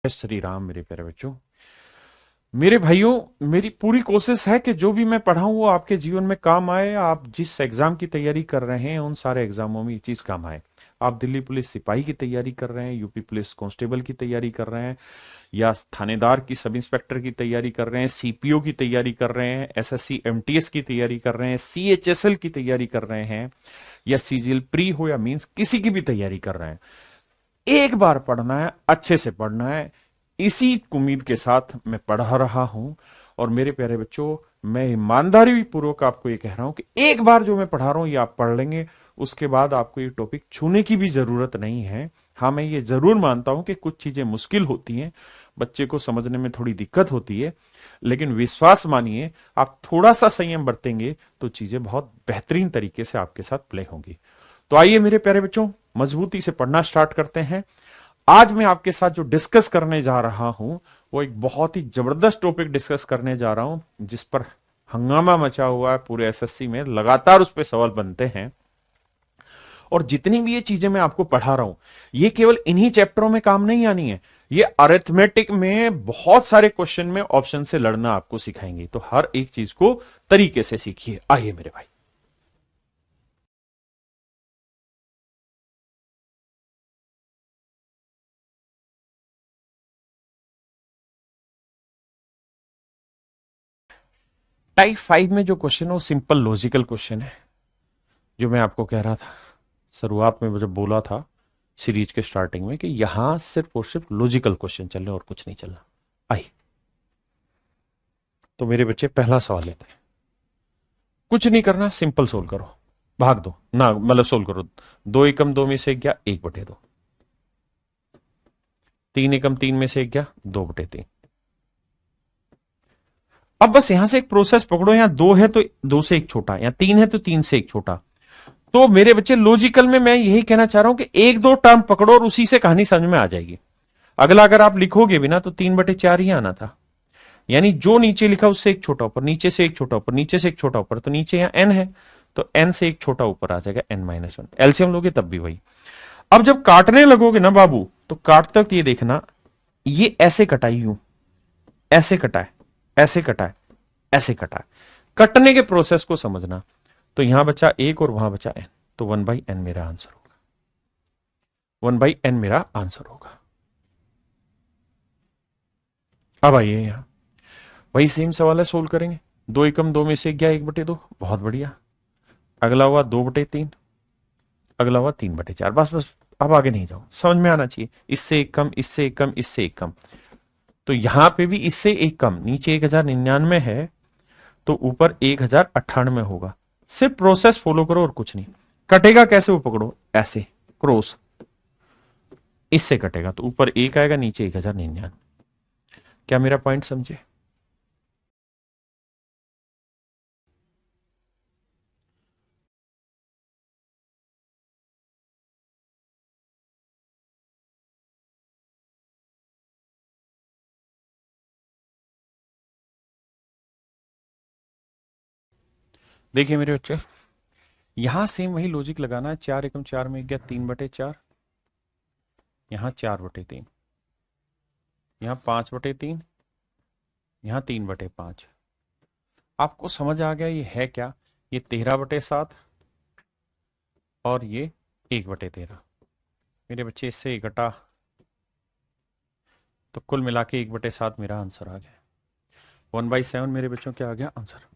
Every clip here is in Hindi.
जय श्री राम मेरे प्यारे बच्चों। मेरे भाइयों, मेरी पूरी कोशिश है कि जो भी मैं पढ़ाऊं वो आपके जीवन में काम आए। आप जिस एग्जाम की तैयारी कर रहे हैं उन सारे एग्जामों में ये चीज काम आए। आप दिल्ली पुलिस सिपाही की तैयारी कर रहे हैं, यूपी पुलिस कांस्टेबल की तैयारी कर रहे हैं, या थानेदार की, सब इंस्पेक्टर की तैयारी कर रहे हैं, सीपीओ की तैयारी कर रहे हैं, एसएससी एमटीएस की तैयारी कर रहे हैं, सीएचएसएल की तैयारी कर रहे हैं, या सीजीएल प्री हो या मींस किसी की भी तैयारी कर रहे हैं, एक बार पढ़ना है, अच्छे से पढ़ना है। इसी उम्मीद के साथ मैं पढ़ा रहा हूं। और मेरे प्यारे बच्चों, मैं ईमानदारी पूर्वक आपको ये कह रहा हूं कि एक बार जो मैं पढ़ा रहा हूं ये आप पढ़ लेंगे, उसके बाद आपको ये टॉपिक छूने की भी जरूरत नहीं है। हाँ, मैं ये जरूर मानता हूं कि कुछ चीजें मुश्किल होती हैं, बच्चे को समझने में थोड़ी दिक्कत होती है, लेकिन विश्वास मानिए, आप थोड़ा सा संयम बरतेंगे तो चीजें बहुत बेहतरीन तरीके से आपके साथ प्ले होंगी। तो आइए मेरे प्यारे बच्चों, मजबूती से पढ़ना स्टार्ट करते हैं। आज मैं आपके साथ जो डिस्कस करने जा रहा हूं वो एक बहुत ही जबरदस्त टॉपिक डिस्कस करने जा रहा हूं, जिस पर हंगामा मचा हुआ है पूरे एसएससी में, लगातार उस पर सवाल बनते हैं। और जितनी भी ये चीजें मैं आपको पढ़ा रहा हूं, ये केवल इन्हीं चैप्टरों में काम नहीं आनी है, ये अरिथमेटिक में बहुत सारे क्वेश्चन में ऑप्शन से लड़ना आपको सिखाएंगे। तो हर एक चीज को तरीके से सीखिए। आइए मेरे भाई। टाइप 5 में जो क्वेश्चन है वो सिंपल लॉजिकल क्वेश्चन है, जो मैं आपको कह रहा था शुरुआत में, जब बोला था सीरीज के स्टार्टिंग में कि यहां सिर्फ और सिर्फ लॉजिकल क्वेश्चन चल रहे और कुछ नहीं चलना। आई, तो मेरे बच्चे पहला सवाल लेते हैं। कुछ नहीं करना, सिंपल सोल्व करो, भाग दो ना, मतलब सोल्व करो। 2 एकम 2 में से क्या? 1/2। 3 एकम 3 में से क्या? 2/3। अब बस यहां से एक प्रोसेस पकड़ो, यहां 2 है तो 2 से 1 छोटा, या 3 है तो 3 से 1 छोटा। तो मेरे बच्चे लॉजिकल में मैं यही कहना चाह रहा हूं कि 1 2 टर्म पकड़ो और उसी से कहानी समझ में आ जाएगी। अगला अगर आप लिखोगे भी ना तो 3/4 ही आना था। यानी जो नीचे लिखा उससे एक छोटा ऊपर, नीचे से एक छोटा ऊपर, नीचे से एक छोटा ऊपर, तो नीचे यहां एन है तो एन से एक छोटा ऊपर आ जाएगा, n-1। एलसीएम लोगे तब भी वही। अब जब काटने लगोगे ना बाबू, तो काटते वक्त ये देखना, ये ऐसे कटा, यूं ऐसे कटा है, ऐसे कटा है, ऐसे कटा है। कटने के प्रोसेस को समझना। तो यहां बचा 1 और वहां बचा n, तो 1/n मेरा आंसर होगा। 1/n मेरा आंसर होगा। अब आइए यहां, वही सेम सवाल है, सोल्व करेंगे। 2 एकम 2 में से गया 1/2, बहुत बढ़िया। अगला हुआ 2/3, अगला हुआ 3/4। बस बस, अब आगे नहीं जाओ, समझ में आना चाहिए। इससे एक कम, इससे एक कम, इससे एक कम। तो यहां पे भी इससे एक कम, नीचे 1099 है तो ऊपर 1098 होगा। सिर्फ प्रोसेस फॉलो करो और कुछ नहीं। कटेगा कैसे वो पकड़ो, ऐसे क्रॉस, इससे कटेगा तो ऊपर 1 आएगा, नीचे 1099। क्या मेरा पॉइंट समझे? देखिए मेरे बच्चे, यहां सेम वही लॉजिक लगाना है। 4 एकम 4 में गया 3/4, यहां 4/3, यहां 5/3, यहां 3/5। आपको समझ आ गया ये है क्या? ये 13/7 और ये 1/13। मेरे बच्चे इससे घटा, तो कुल मिला के 1/7 मेरा आंसर आ गया। 1/7 मेरे बच्चों क्या आ गया आंसर।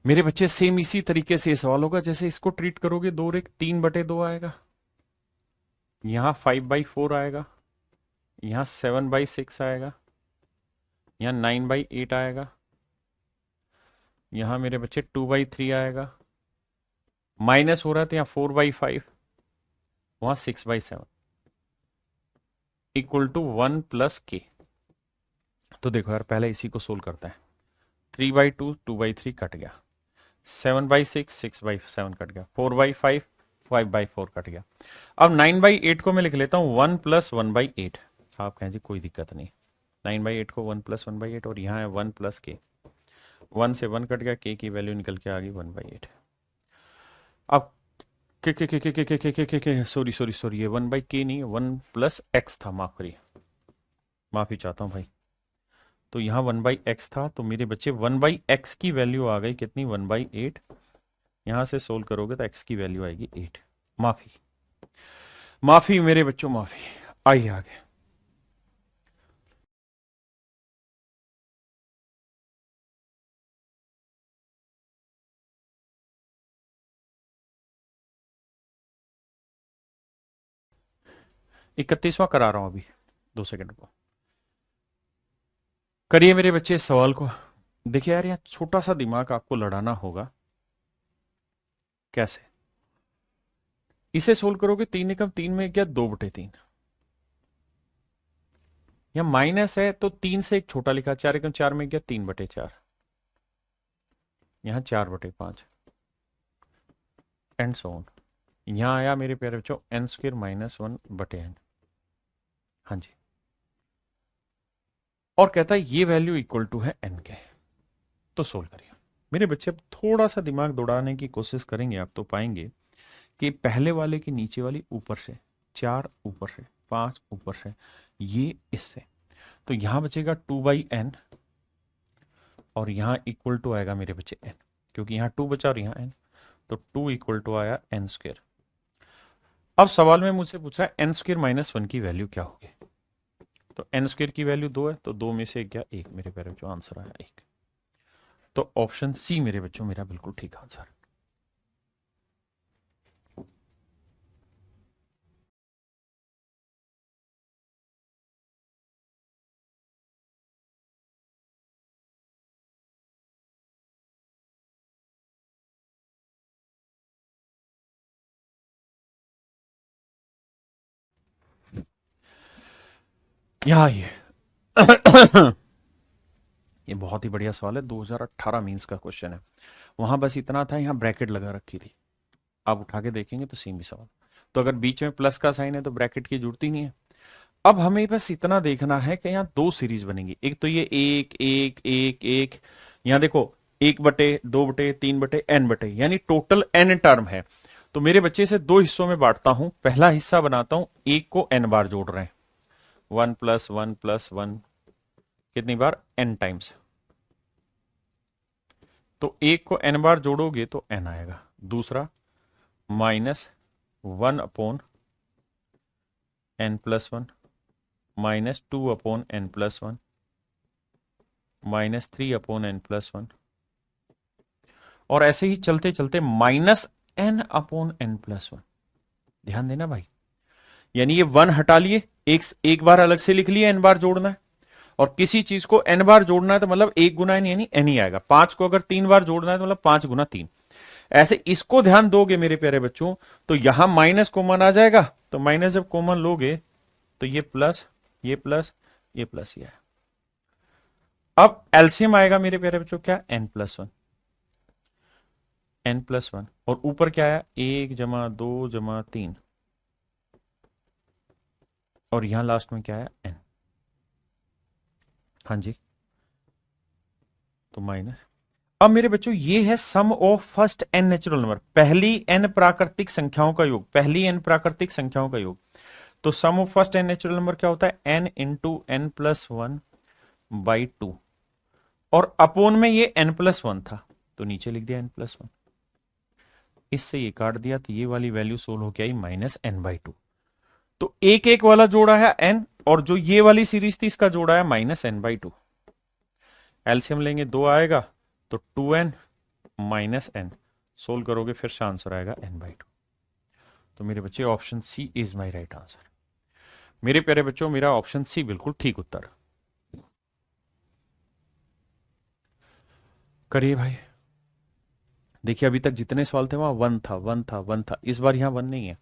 मेरे बच्चे सेम इसी तरीके से ये सवाल होगा, जैसे इसको ट्रीट करोगे, 2 3/2 आएगा, यहां 5/4 आएगा, यहां 7/6 आएगा, यहां 9/8 आएगा, यहां मेरे बच्चे 2/3 आएगा, माइनस हो रहा है तो यहाँ 4/5, वहां 6/7, इक्वल टू 1 + k। तो देखो यार, पहले इसी को सोल्व करते हैं। 3/2 2/3 कट गया, 7/6 6/7 कट गया, 4/5 5/4 कट गया। अब 9/8 को मैं लिख लेता हूं 1 + 1/8। आप कहें जी कोई दिक्कत नहीं, 9/8 को 1 + 1/8, और यहाँ है 1 + k। 1 से 1 कट गया, k की वैल्यू निकल के आ गई 1/8। अब के सॉरी सॉरी सॉरी, ये 1/k नहीं है, 1+x था, माफ करिए, माफी चाहता हूँ भाई। तो यहाँ 1/x था, तो मेरे बच्चे 1/x की वैल्यू आ गई कितनी, 1/8। यहां से सोल्व करोगे तो x की वैल्यू आएगी 8। माफी माफी मेरे बच्चों, माफी। आइए आगे। इकतीसवां करा रहा हूं अभी, 2 सेकंड को। करिए मेरे बच्चे इस सवाल को। देखिए यार, यहाँ छोटा सा दिमाग आपको लड़ाना होगा। कैसे इसे सोल्व करोगे, 3 एकम 3 में क्या, 2/3। यहाँ माइनस है तो 3 से एक छोटा लिखा, 4 एकम 4 में क्या, 3/4। यहाँ 4/5 एंड सो ऑन। यहाँ आया मेरे प्यारे बच्चों n² - 1/n। हाँ जी। और कहता है ये वैल्यू इक्वल टू है n के। तो सोल्व करिए मेरे बच्चे। अब थोड़ा सा दिमाग दौड़ाने की कोशिश करेंगे आप तो पाएंगे कि पहले वाले की नीचे वाली ऊपर से, 4 ऊपर से, 5 ऊपर से, ये इससे, तो यहां बचेगा 2/n, और यहां इक्वल टू आएगा मेरे बच्चे n, क्योंकि यहां 2 बचा और यहां n, तो 2 इक्वल टू आया n²। अब सवाल में मुझसे पूछा है n² - 1 की वैल्यू क्या होगी। तो n² की वैल्यू 2 है, तो 2 में से क्या, 1 मेरे प्यारे बच्चों, आंसर आया 1। तो ऑप्शन सी मेरे बच्चों मेरा बिल्कुल ठीक आंसर। यहाँ ये ये बहुत ही बढ़िया सवाल है, 2018 मींस का क्वेश्चन है। वहां बस इतना था, यहाँ ब्रैकेट लगा रखी थी। आप उठा के देखेंगे तो सेम ही सवाल। तो अगर बीच में प्लस का साइन है तो ब्रैकेट की जरूरत ही नहीं है। अब हमें बस इतना देखना है कि यहाँ 2 सीरीज बनेंगी। एक तो ये 1 1 1 1, यहाँ देखो 1/2/3/n/, यानी टोटल n टर्म है। तो मेरे बच्चे से 2 हिस्सों में बांटता हूं। पहला हिस्सा बनाता हूं, एक को n बार जोड़ रहे हैं, 1+1+1 कितनी बार, n टाइम्स। तो एक को n बार जोड़ोगे तो n आएगा। दूसरा -1/n+1 -2/n+1 -3/n+1, और ऐसे ही चलते चलते -n/n+1। ध्यान देना भाई, यानी ये 1 हटा लिए, एक बार अलग से लिख लिए, n बार जोड़ना है। और किसी चीज को n बार जोड़ना है तो मतलब 1 गुना n, यानी n ही आएगा। 5 को अगर 3 बार जोड़ना है तो मतलब 5 गुना 3। ऐसे इसको ध्यान दोगे मेरे प्यारे बच्चों, तो यहां माइनस कॉमन आ जाएगा। तो माइनस जब कॉमन लोगे तो ये प्लस, ये प्लस, ये प्लस, ये है। अब एलसीएम आएगा मेरे प्यारे बच्चों, क्या, n+1, n+1, और ऊपर क्या आया, 1+2+3, और यहां लास्ट में क्या है, n। हाँ जी, तो माइनस। अब मेरे बच्चों ये है sum of first n natural number, पहली n प्राकृतिक संख्याओं का योग, पहली n प्राकृतिक संख्याओं का योग। तो sum of first n natural number क्या होता है, n इंटू n+1/2, और अपोन में ये n+1 था, तो नीचे लिख दिया n+1। इससे ये काट दिया, तो ये वाली वैल्यू सोल्व होके आई -n/2। तो एक एक वाला जोड़ा है n, और जो ये वाली सीरीज थी इसका जोड़ा है -n/2। एलसीएम लेंगे 2 आएगा, तो 2n -n, सोल्व करोगे फिर से आंसर आएगा n/2। तो मेरे बच्चे option C is my right answer. मेरे प्यारे बच्चों, मेरा ऑप्शन सी बिल्कुल ठीक उत्तर। करिए भाई। देखिए अभी तक जितने सवाल थे वहां 1 था, 1 था, 1 था, इस बार यहां 1 नहीं है,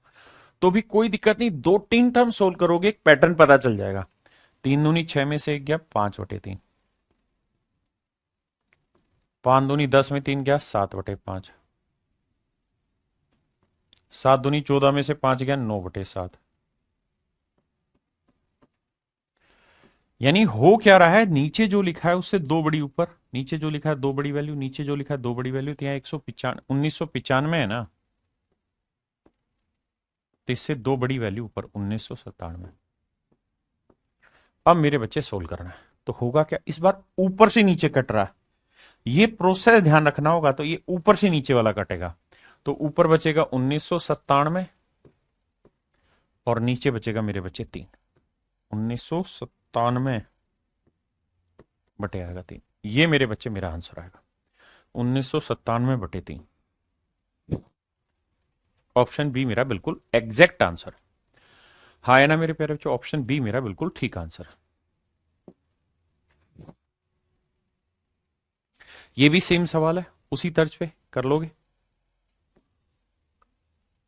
तो भी कोई दिक्कत नहीं। 2-3 टर्म सोल्व करोगे, एक पैटर्न पता चल जाएगा। 3 दूनी 6 में से 1 गया 5/3, 5 दूनी 10 में 3 गया 7/5, 7 दूनी 14 में से 5 गया 9/7। यानी हो क्या रहा है, नीचे जो लिखा है उससे 2 बड़ी ऊपर, नीचे जो लिखा है 2 बड़ी वैल्यू, नीचे जो लिखा है 2 बड़ी वैल्यू, तो यहाँ 1995 है ना। तो इससे दो बड़ी वैल्यू ऊपर 1997। अब मेरे बच्चे सोल्व करना है, तो होगा क्या, इस बार ऊपर से नीचे कट रहा है, ये प्रोसेस ध्यान रखना होगा, तो ये ऊपर से नीचे वाला कटेगा, तो ऊपर बचेगा 1997 और नीचे बचेगा मेरे बच्चे 3। 1997 बटे आएगा 3, ये मेरे बच्चे मेरा आंसर आएगा 1997 बटे 3। ऑप्शन बी मेरा बिल्कुल एग्जैक्ट आंसर। हाँ है ना मेरे प्यारे बच्चों, ऑप्शन बी मेरा बिल्कुल ठीक आंसर है। ये भी सेम सवाल है, उसी तर्ज पे कर लोगे।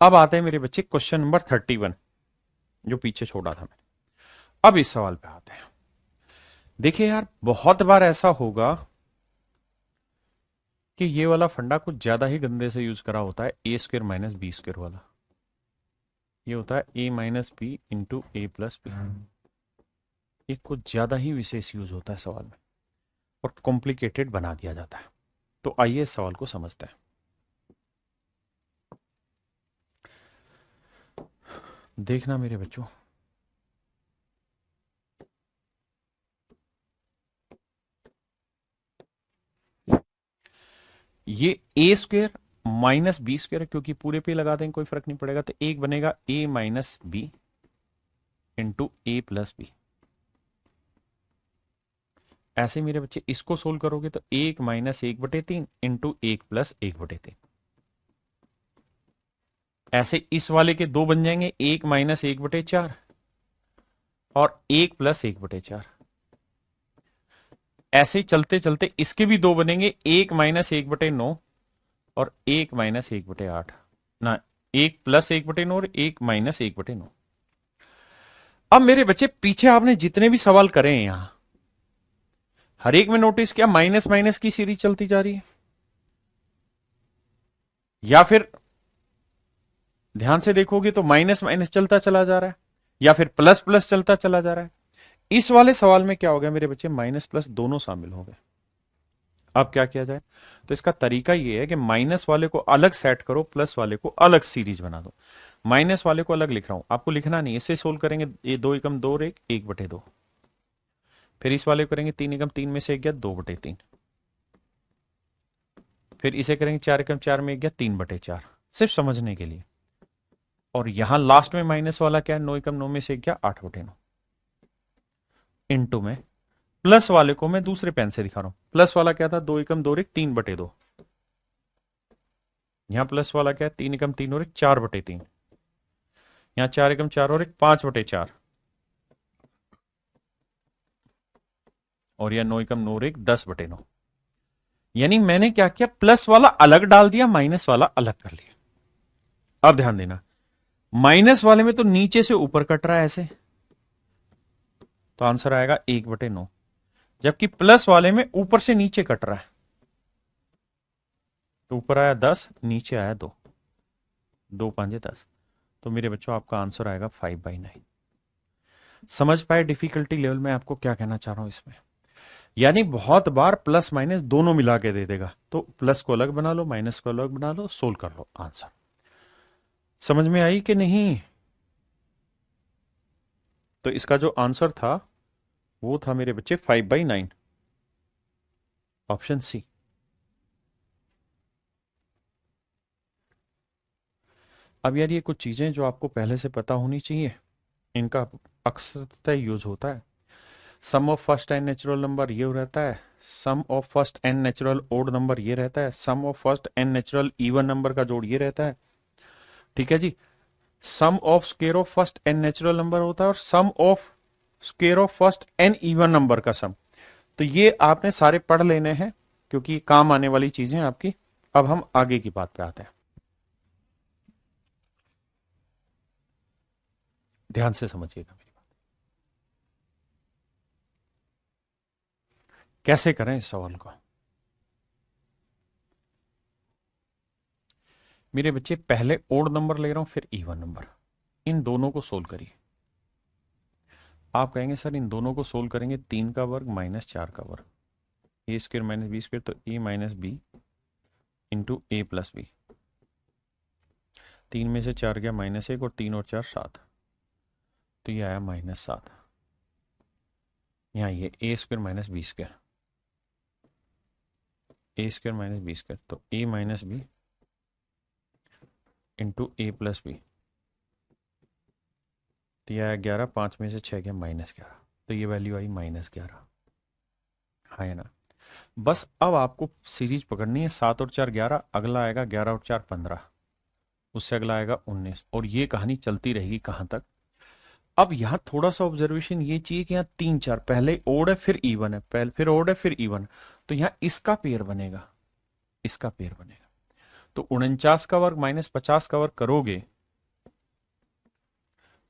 अब आते हैं मेरे बच्चे क्वेश्चन नंबर 31, जो पीछे छोड़ा था मैंने। अब इस सवाल पे आते हैं। देखिए यार, बहुत बार ऐसा होगा कि ये वाला फंडा कुछ ज्यादा ही गंदे से यूज करा होता है, ए स्क्र माइनस बी स्क्र वाला। ये होता है ए minus B into A plus B. ये कुछ ज्यादा ही विशेष यूज होता है सवाल में, और कॉम्प्लिकेटेड बना दिया जाता है। तो आइए इस सवाल को समझते हैं। देखना मेरे बच्चों, ये ए स्क्र माइनस बी स्क्र, क्योंकि पूरे पे लगा देंगे कोई फर्क नहीं पड़ेगा, तो एक बनेगा ए minus B into A plus B. ऐसे मेरे बच्चे इसको सोल्व करोगे तो 1 - 1/3 इंटू 1 + 1/3। ऐसे इस वाले के दो बन जाएंगे, 1 - 1/4 और 1 + 1/4। ऐसे ही चलते चलते इसके भी दो बनेंगे, 1 - 1/9 और 1 - 1/8 ना, 1 + 1/9 और 1 - 1/9। अब मेरे बच्चे पीछे आपने जितने भी सवाल करे हैं यहां, हर एक में नोटिस किया माइनस माइनस की सीरीज चलती जा रही है, या फिर ध्यान से देखोगे तो माइनस माइनस चलता चला जा रहा है, या फिर प्लस प्लस चलता चला जा रहा है। इस वाले सवाल में क्या हो गया मेरे बच्चे, माइनस प्लस दोनों शामिल हो गए। अब क्या किया जाए, तो इसका तरीका ये है कि माइनस वाले को अलग सेट करो, प्लस वाले को अलग सीरीज बना दो। माइनस वाले को अलग लिख रहा हूं, आपको लिखना नहीं, इससे सोल्व करेंगे, ये 2 एकम 2 और 1/2। फिर इस वाले को करेंगे 3 एकम 3 में से 1 गया 2/3। फिर इसे करेंगे 4 एकम 4 में 1 गया 3/4, सिर्फ समझने के लिए। और यहां लास्ट में माइनस वाला क्या है, 9 एकम 9 में से 1 गया 8/9। इंटू में प्लस वाले को मैं दूसरे पेन से दिखा रहा हूं, प्लस वाला क्या था, 2 एकम 2 और 1 3/2। यहां प्लस वाला क्या है, 3 एकम 3 और 1 4/3। यहां 4 एकम 4 और 1 5/4। और यह 9 एकम 9 और 1 10/9। यानी मैंने क्या किया, प्लस वाला अलग डाल दिया, माइनस वाला अलग कर लिया। अब ध्यान देना, माइनस वाले में तो नीचे से ऊपर कट रहा है ऐसे, तो आंसर आएगा 1/9। जबकि प्लस वाले में ऊपर से नीचे कट रहा है, तो ऊपर आया 10, नीचे आया 2, 2 × 5 = 10। तो मेरे बच्चों आपका आंसर आएगा 5/9। समझ पाए डिफिकल्टी लेवल में आपको क्या कहना चाह रहा हूं इसमें। यानी बहुत बार प्लस माइनस दोनों मिला के दे देगा, तो प्लस को अलग बना लो, माइनस को अलग बना लो, सोल्व कर लो, आंसर। समझ में आई कि नहीं। तो इसका जो आंसर था वो था मेरे बच्चे 5/9, ऑप्शन सी। अब यार ये कुछ चीजें जो आपको पहले से पता होनी चाहिए, इनका अक्सरतः यूज होता है। Sum of first n natural number ये रहता है, sum of first n natural odd number ये रहता है, sum of first n natural even number का जोड़ ये रहता है। ठीक है जी। Sum of square of first n natural number होता है, और sum of square of first n even number का सम। तो ये आपने सारे पढ़ लेने हैं, क्योंकि काम आने वाली चीजें आपकी। अब हम आगे की बात पे आते हैं, ध्यान से समझिएगा मेरी बात। कैसे करें इस सवाल को। मेरे बच्चे पहले ओड नंबर ले रहा हूं, फिर इवन नंबर, इन दोनों को सोल्व करिए। आप कहेंगे सर इन दोनों को सोल्व करेंगे, 3 का वर्ग माइनस 4 का वर्ग, ए स्क्र माइनस बी स्क्र, तो ए minus B into A plus B. 3 में से 4 गया -1 और 3 और 4 7, तो ये आया -7। यहाँ ये ए स्क्वायर माइनस बी स्क्वायर, ए स्क्वायर माइनस बी स्क्वायर, तो ए minus B into A plus B, तो यह आया 11, 5 में से 6 गया -11, तो ये वैल्यू आई -11। हाँ है ना। बस अब आपको सीरीज पकड़नी है, 7 और 4 11, अगला आएगा 11 और 4 15, उससे अगला आएगा 19, और ये कहानी चलती रहेगी कहाँ तक। अब यहाँ थोड़ा सा ऑब्जर्वेशन ये चाहिए कि यहाँ 3 4 पहले ओड है फिर इवन है, पहले फिर ओड है फिर इवन, तो यहाँ इसका पेयर बनेगा, इसका पेयर बनेगा। तो 49 का वर्ग -50 का वर्ग करोगे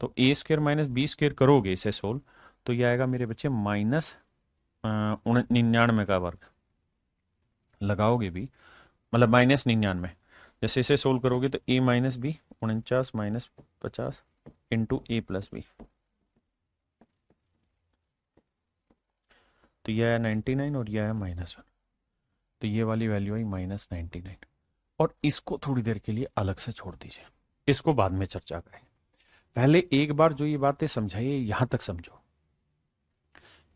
तो ए स्क्र माइनस बी स्क्र करोगे इसे सोल्व, तो ये आएगा मेरे बच्चे -99 का वर्ग लगाओगे भी, मतलब -99, जैसे इसे सोल्व करोगे तो ए minus B 49 -50 into A plus B, तो यह आया 99 और यह आया -1, तो ये वाली वैल्यू आई -99। और इसको थोड़ी देर के लिए अलग से छोड़ दीजिए, इसको बाद में चर्चा करेंगे। पहले एक बार जो ये बातें समझाई यहां तक समझो,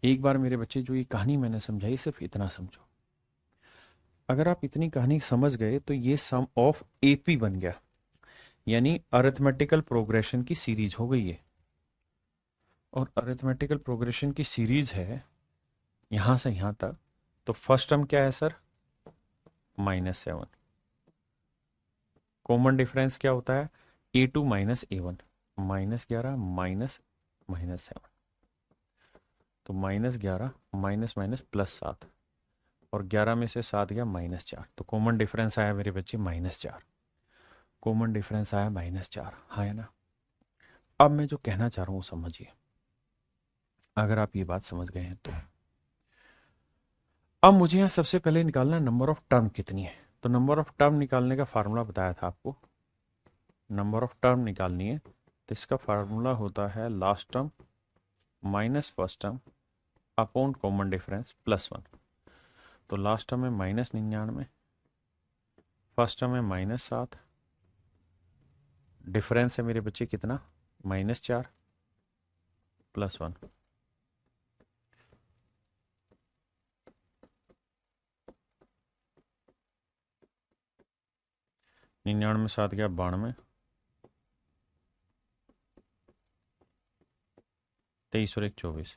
एक बार मेरे बच्चे जो ये कहानी मैंने समझाई सिर्फ इतना समझो। अगर आप इतनी कहानी समझ गए तो ये सम ऑफ एपी बन गया, यानी अरिथमेटिकल प्रोग्रेशन की सीरीज हो गई है। और अरिथमेटिकल प्रोग्रेशन की सीरीज है यहां से यहां तक, तो फर्स्ट टर्म क्या है सर, -7। कॉमन डिफरेंस क्या होता है, a2 माइनस a1, -11 -7, तो -11 माइनस +7, और 11 में से 7 गया -4, तो कॉमन डिफरेंस आया मेरे बच्चे -4, कॉमन डिफरेंस आया -4, हाँ है ना। अब मैं जो कहना चाह रहा हूं समझिए, अगर आप ये बात समझ गए हैं तो अब मुझे यहां सबसे पहले निकालना नंबर ऑफ टर्म कितनी है। तो नंबर ऑफ टर्म निकालने का फार्मूला बताया था आपको, नंबर ऑफ टर्म निकालनी है तो इसका फार्मूला होता है last term minus first term upon common difference +1। तो लास्ट टर्म में -99, फर्स्ट टर्म में -7, डिफरेंस है मेरे बच्चे कितना, -4 +1, निन्यानवे में 7 गया 92, 23 और 1 24।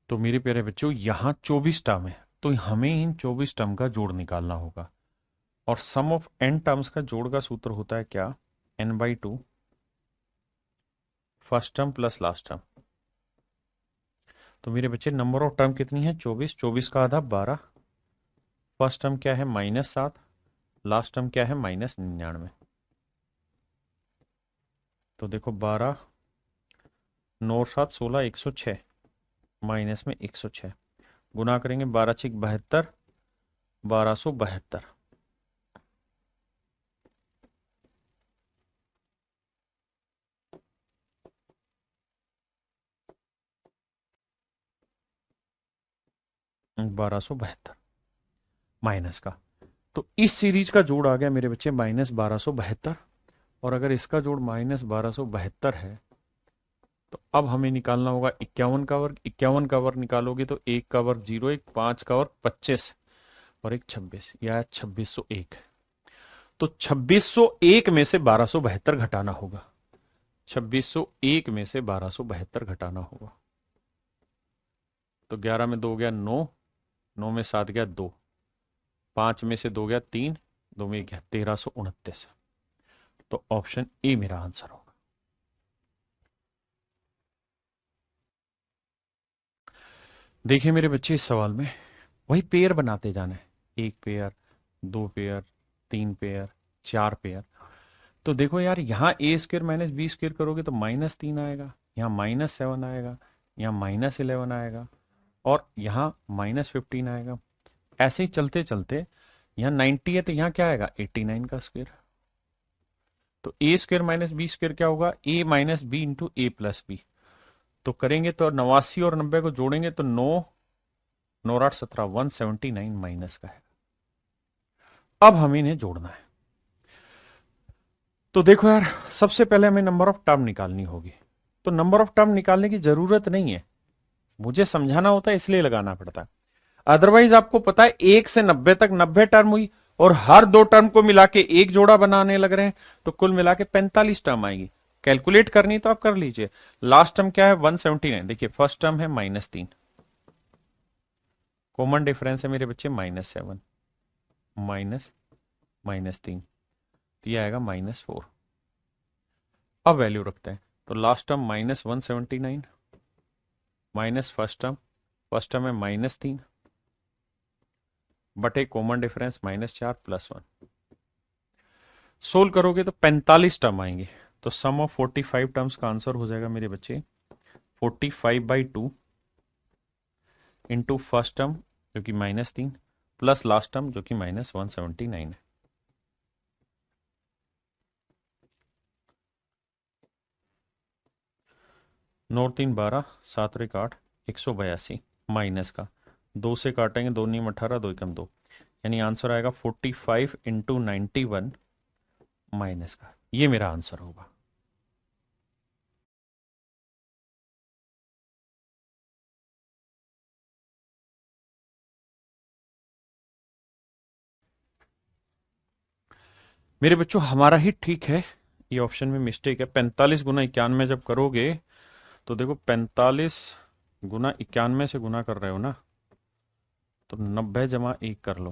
तो मेरे प्यारे बच्चों यहां 24 टर्म है, तो हमें इन 24 टर्म का जोड़ निकालना होगा, और सम ऑफ n टर्म्स का जोड़ का सूत्र होता है क्या, n/2 first term plus last term. तो मेरे बच्चे नंबर ऑफ टर्म कितनी है, 24, 24 का आधा 12, फर्स्ट टर्म क्या है -7, लास्ट टर्म क्या है -99। तो देखो 12 9 7 16 106, माइनस में 106, गुना करेंगे 12 6 72, 1272। माइनस का, तो इस सीरीज का जोड़ आ गया मेरे बच्चे -1272, और अगर इसका जोड़ -1272 है तो अब हमें निकालना होगा 51 का वर्ग। 51 का वर्ग निकालोगे तो 1 का वर्ग 0, 1 5 का वर्ग 25 और 1 26, यह 2601। तो 2601 में से 1272 घटाना होगा, 2601 में से 1272 घटाना होगा। तो 11 में 2 गया 9, 9 में 7 गया 2, 5 में से 2 गया 3, 2 में गया 1329। तो ऑप्शन ए मेरा आंसर होगा। देखिए मेरे बच्चे इस सवाल में वही पेयर बनाते जाना है, 1 पेयर 2 पेयर 3 पेयर 4 पेयर। तो देखो यार यहाँ a² माइनस b² करोगे तो -3 आएगा, यहाँ -7 आएगा, यहाँ -11 आएगा, और यहाँ -15 आएगा। ऐसे ही चलते चलते यहाँ 90 है तो यहाँ क्या आएगा 89 का स्क्वायर। तो a² माइनस b² क्या होगा, a minus B into A plus B. तो करेंगे तो 89 और 90 को जोड़ेंगे तो 9 9 8 17 179 माइनस का है। अब हमें इन्हें जोड़ना है। तो देखो यार, सबसे पहले हमें नंबर ऑफ टर्म निकालनी होगी। तो नंबर ऑफ टर्म निकालने की जरूरत नहीं है, मुझे समझाना होता है इसलिए लगाना पड़ता है। अदरवाइज आपको पता है 1 से 90 तक 90 टर्म हुई, और हर दो टर्म को मिला के एक जोड़ा बनाने लग रहे हैं, तो कुल मिला के 45 टर्म आएगी। कैलकुलेट करनी तो आप कर लीजिए। लास्ट टर्म क्या है 179, देखिए फर्स्ट टर्म है -3, कॉमन डिफरेंस है मेरे बच्चे -7, माइनस -3, तो ये आएगा -4। अब वैल्यू रखते हैं, तो last term -179 minus first term है -3 बटे कॉमन डिफरेंस -4 +1। सोल्व करोगे तो 45 टर्म आएंगे। तो सम ऑफ 45 टर्म्स का आंसर हो जाएगा मेरे बच्चे 45/2 इंटू फर्स्ट टर्म जो कि -3 प्लस लास्ट टर्म जो कि -179 है। नौ तीन 12, 7 और 1 8, 182 माइनस का 2 से काटेंगे, 2 × 9 = 18, 2 × 2, यानी आंसर आएगा 45 इंटू 91 माइनस का, ये मेरा आंसर होगा। मेरे बच्चों हमारा ही ठीक है, ये ऑप्शन में मिस्टेक है। 45 गुना 91 जब करोगे तो देखो 45 गुना 91 से गुना कर रहे हो ना, तो 90 + 1 कर लो,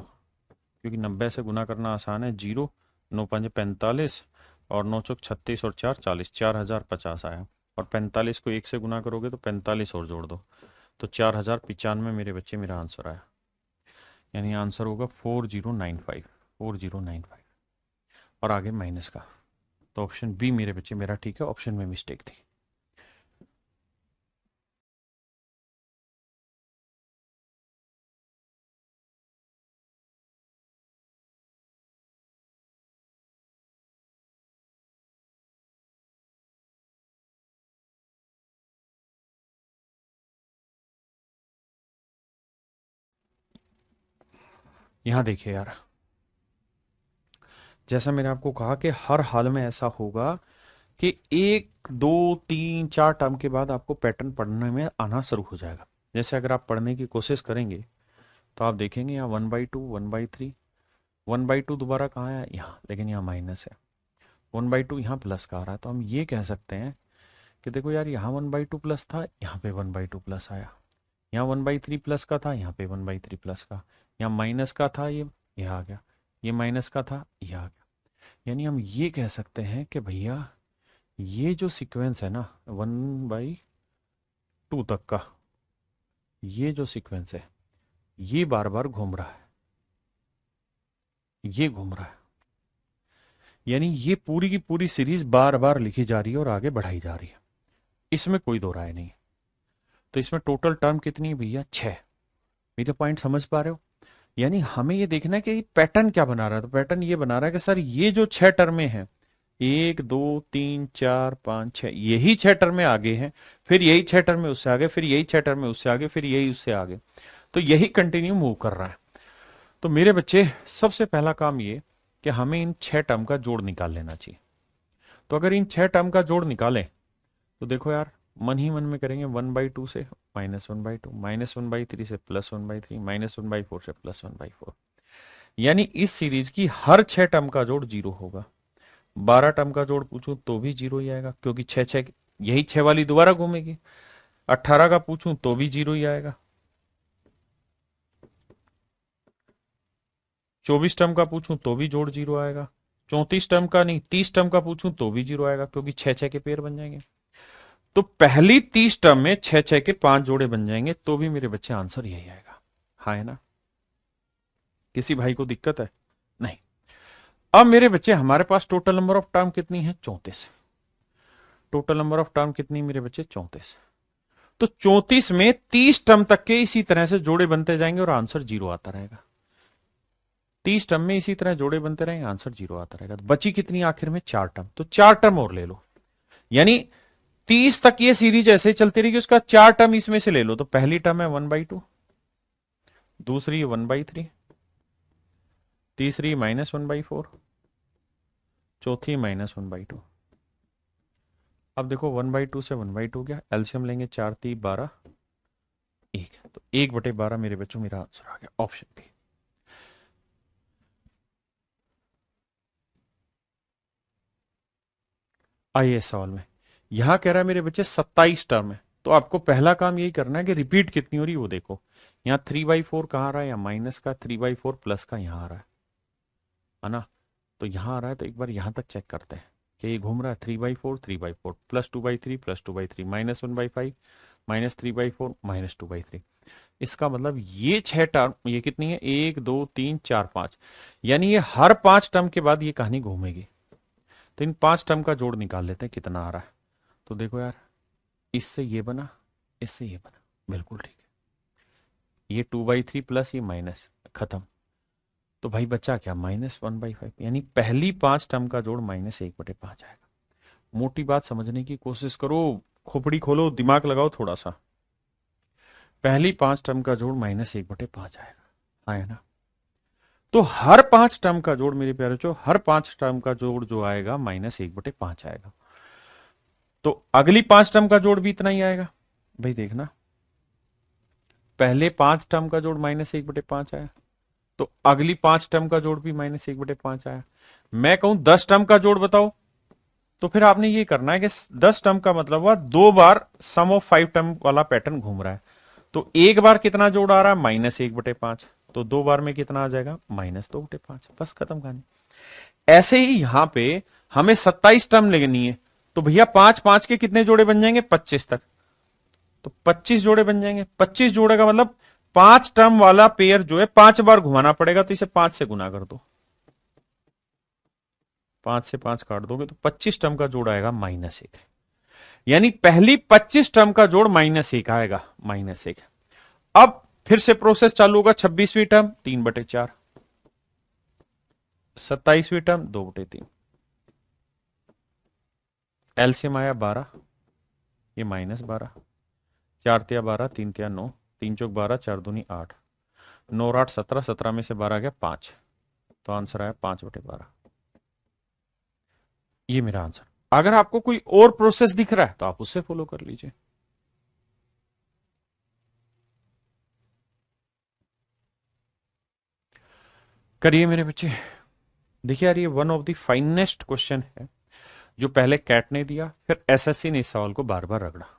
क्योंकि 90 से गुना करना आसान है। 0 9 5 45 और 9 चौक 36 और 4 40, 4050 आया। और 45 को 1 से गुना करोगे तो 45 और जोड़ दो, तो 4095 मेरे बच्चे मेरा आंसर आया, यानी आंसर होगा 4095, 4095। और आगे माइनस का, तो ऑप्शन बी मेरे बच्चे मेरा ठीक है, ऑप्शन में मिस्टेक थी। यहां देखिए यार, जैसा मैंने आपको कहा कि हर हाल में ऐसा होगा कि 1 2 3 4 टर्म के बाद आपको पैटर्न पढ़ने में आना शुरू हो जाएगा। जैसे अगर आप पढ़ने की कोशिश करेंगे तो आप देखेंगे यहाँ 1/2 1/3, 1/2 दोबारा कहाँ है यहाँ, लेकिन यहाँ माइनस है। 1/2 यहाँ प्लस का आ रहा है, तो हम ये कह सकते हैं कि देखो यार, यहाँ 1/2 प्लस था, यहाँ पे 1/2 प्लस आया। यहाँ 1/3 प्लस का था, यहाँ पे 1/3 प्लस का। यहाँ माइनस का था, ये आ गया। ये माइनस का था, ये आ गया। यानी हम ये कह सकते हैं कि भैया ये जो सीक्वेंस है ना 1/2 तक का, ये जो सीक्वेंस है ये बार बार घूम रहा है, ये घूम रहा है। यानी ये पूरी की पूरी सीरीज बार बार लिखी जा रही है और आगे बढ़ाई जा रही है, इसमें कोई दो राय नहीं। तो इसमें टोटल टर्म कितनी है भैया, 6। मेरे पॉइंट समझ पा रहे हो? यानी हमें ये देखना है कि पैटर्न क्या बना रहा है। तो पैटर्न ये बना रहा है कि सर ये जो 6 टर्में हैं, 1 2 3 4 5 6, यही 6 टर्में आगे हैं, फिर यही 6 टर्में उससे आगे, फिर यही 6 टर्में उससे आगे, फिर यही उससे आगे। तो यही कंटिन्यू मूव कर रहा है। तो मेरे बच्चे सबसे पहला काम ये कि हमें इन 6 टर्म का जोड़ निकाल लेना चाहिए। तो अगर इन 6 टर्म का जोड़ निकालें तो देखो यार, मन ही मन में करेंगे 1/2 से -1/2, -1/3 से +1/3, -1/4 से +1/4। यानी इस सीरीज की हर 6 टर्म का जोड़ 0 होगा। 12 टर्म का जोड़ पूछूं तो भी 0 ही आएगा, क्योंकि 6 6 यही 6 वाली दोबारा घूमेगी। 18 का पूछूं तो भी 0 ही आएगा। 24 टर्म का पूछूं तो भी जोड़ 0 आएगा। 34 टर्म का नहीं, 30 टर्म का पूछूं तो भी 0 आएगा, क्योंकि 6 6 के पेयर बन जाएंगे। तो पहली 30 टर्म में 6 6 के 5 जोड़े बन जाएंगे, तो भी मेरे बच्चे आंसर यही आएगा। हाँ है ना? किसी भाई को दिक्कत है? नहीं। अब मेरे बच्चे हमारे पास टोटल नंबर ऑफ टर्म कितनी है, 34। टोटल नंबर ऑफ टर्म कितनी मेरे बच्चे, 34। तो 34 में 30 टर्म तक के इसी तरह से जोड़े बनते जाएंगे और आंसर 0 आता रहेगा। 30 टर्म में इसी तरह जोड़े बनते रहेंगे, आंसर 0 आता रहेगा। तो बची कितनी आखिर में, 4 टर्म। तो 4 टर्म और ले लो, यानी 30 तक ये सीरीज ऐसे ही चलती रहेगी। उसका 4 टर्म इसमें से ले लो। तो पहली टर्म है 1/2, दूसरी 1/3, तीसरी -1/4, चौथी -1/2। अब देखो 1/2 से 1/2 गया, एलसीएम लेंगे 4×3 = 12, 1, तो 1/12 मेरे बच्चों मेरा आंसर आ गया ऑप्शन बी। आइए इस सवाल में, यहां कह रहा है मेरे बच्चे 27 टर्म है, तो आपको पहला काम यही करना है कि रिपीट कितनी हो रही है वो देखो। यहाँ 3/4 कहाँ आ रहा है, या माइनस का 3/4 प्लस का यहाँ आ रहा है ना। तो यहाँ आ रहा है, तो एक बार यहाँ तक चेक करते हैं कि ये घूम रहा है 3/4 3/4 +2/3 +2/3 -1/5 -3/4 -2/3। इसका मतलब ये 6 टर्म, ये कितनी है, 1 2 3 4 5, यानी ये हर 5 टर्म के बाद ये कहानी घूमेगी। तो इन 5 टर्म का जोड़ निकाल लेते हैं कितना आ रहा है। तो देखो यार, इससे ये बना, इससे ये बना, बिल्कुल ठीक है। ये 2/3 प्लस ये माइनस, खत्म। तो भाई बचा क्या, -1/5, यानी पहली 5 टर्म का जोड़ -1/5 आएगा। मोटी बात समझने की कोशिश करो, खोपड़ी खोलो, दिमाग लगाओ थोड़ा सा। पहली 5 टर्म का जोड़ -1/5 आएगा, आया ना। तो हर 5 टर्म का जोड़ मेरे प्यारे बच्चों, हर 5 टर्म का जोड़ जो आएगा -1/5 आएगा। तो अगली 5 टर्म का जोड़ भी इतना ही आएगा। भाई देखना, पहले 5 टर्म का जोड़ -1/5 आया, तो अगली 5 टर्म का जोड़ भी -1/5 आया। मैं कहूं 10 टर्म का जोड़ बताओ, तो फिर आपने ये करना है कि 10 टर्म का मतलब हुआ 2 बार सम ऑफ 5 टर्म वाला पैटर्न घूम रहा है। तो एक बार कितना जोड़ आ रहा है, -1/5, तो 2 बार में कितना आ जाएगा, -2/5, बस खत्म कहानी। ऐसे ही यहां पे हमें 27 टर्म लेनी है, तो भैया 5 5 के कितने जोड़े बन जाएंगे, 25 तक, तो 25 जोड़े बन जाएंगे। 25 जोड़े का मतलब 5 टर्म वाला पेयर जो है 5 बार घुमाना पड़ेगा, तो इसे 5 से गुना कर दो, 5 से 5 काट दोगे तो 25 टर्म का जोड़ आएगा -1, यानी पहली 25 टर्म का जोड़ -1 आएगा, -1। अब फिर से प्रोसेस चालू होगा, 26वीं टर्म 3/4, 27वीं टर्म 2/3, एलसीएम आया 12, ये -12, 4×3 = 12, 3×3 = 9, 3×4 = 12, 4×2 = 8, 9 और 8 17, 17 में से 12 गया 5, तो आंसर आया 5/12। ये मेरा आंसर। अगर आपको कोई और प्रोसेस दिख रहा है तो आप उससे फॉलो कर लीजिए। करिए मेरे बच्चे। देखिए यार, ये one of the finest question है, जो पहले कैट ने दिया, फिर एसएससी ने इस सवाल को बार बार रगड़ा।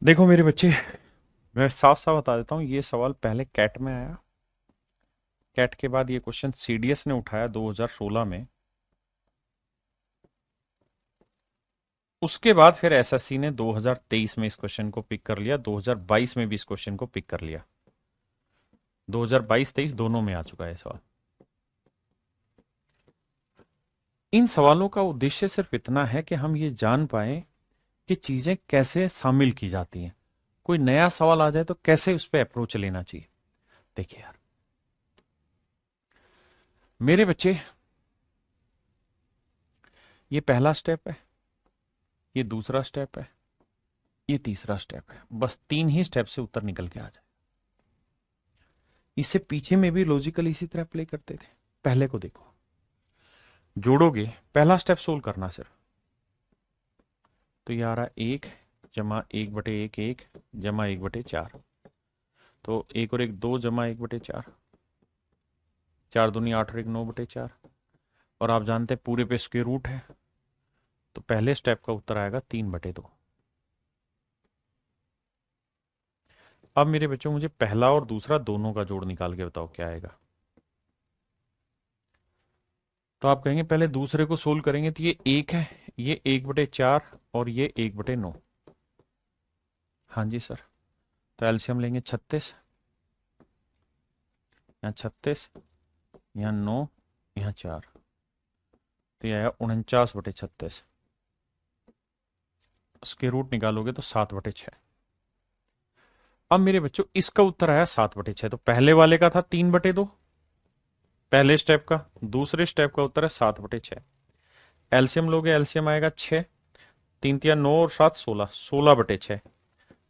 देखो मेरे बच्चे, मैं साफ साफ बता देता हूं, ये सवाल पहले कैट में आया, कैट के बाद ये क्वेश्चन सीडीएस ने उठाया 2016 में, उसके बाद फिर एसएससी ने 2023 में इस क्वेश्चन को पिक कर लिया, 2022 में भी इस क्वेश्चन को पिक कर लिया, 2022-23 दोनों में आ चुका है सवाल। इन सवालों का उद्देश्य सिर्फ इतना है कि हम ये जान पाए कि चीजें कैसे शामिल की जाती हैं, कोई नया सवाल आ जाए तो कैसे उस पर अप्रोच लेना चाहिए। देखिए यार मेरे बच्चे, ये पहला स्टेप है, ये दूसरा स्टेप है, ये तीसरा स्टेप है, बस 3 ही स्टेप से उत्तर निकल के आ जाए। इससे पीछे में भी लॉजिकल इसी तरह प्ले करते थे। पहले को देखो, जोड़ोगे, पहला स्टेप सोल्व करना सिर्फ, तो ये आ रहा है 1 जमा 1/1 1 जमा 1/4, तो 1 और 1 2 जमा 1/4, 4×2 = 8 और 1 9/4, और आप जानते हैं पूरे पे स्क्वायर रूट है, तो पहले स्टेप का उत्तर आएगा 3/2। अब मेरे बच्चों मुझे पहला और दूसरा दोनों का जोड़ निकाल के बताओ क्या आएगा। तो आप कहेंगे पहले दूसरे को सोल्व करेंगे, तो ये 1 है, ये 1/4 और ये 1/9। हाँ जी सर, तो एलसीएम लेंगे 36, यहाँ 36, यहाँ 9, यहाँ 4, तो ये आया 49/36, उसके रूट निकालोगे तो 7/6। अब मेरे बच्चों इसका उत्तर आया 7/6। तो पहले वाले का था 3/2, पहले स्टेप का। दूसरे स्टेप का उत्तर है 7/6। एलसीएम लोगे, एलसीएम आएगा 6, 3 × 3 = 9 और 7 = 16, 16/6।